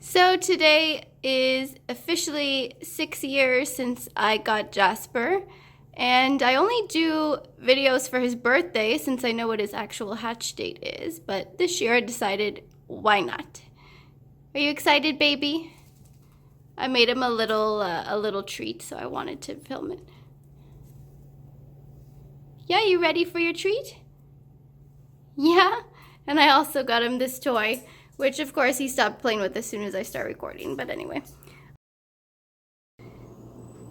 So today is officially 6 years since I got Jasper, and I only do videos for his birthday since I know what his actual hatch date is, but this year I decided, why not? Are you excited, baby? I made him a little treat, so I wanted to film it. Yeah, you ready for your treat? Yeah? And I also got him this toy, which of course he stopped playing with as soon as I start recording, but anyway.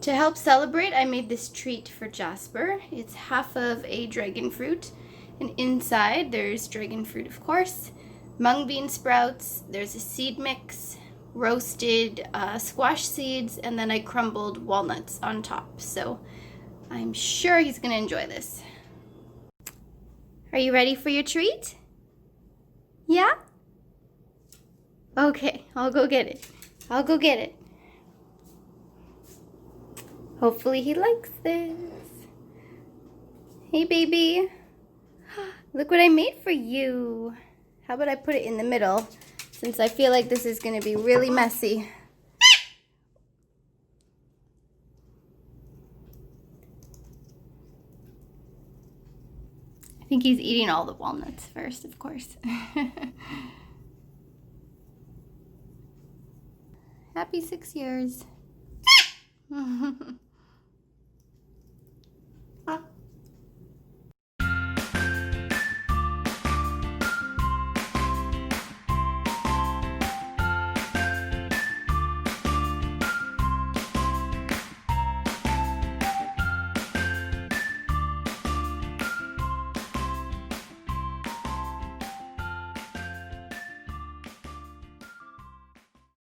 To help celebrate, I made this treat for Jasper. It's half of a dragon fruit, and inside there's dragon fruit, of course, mung bean sprouts, there's a seed mix, roasted squash seeds, and then I crumbled walnuts on top. So I'm sure he's gonna enjoy this. Are you ready for your treat? Yeah? Okay, I'll go get it. I'll go get it. Hopefully he likes this. Hey, baby. Look what I made for you. How about I put it in the middle, since I feel like this is going to be really messy. I think he's eating all the walnuts first, of course. Happy 6 years.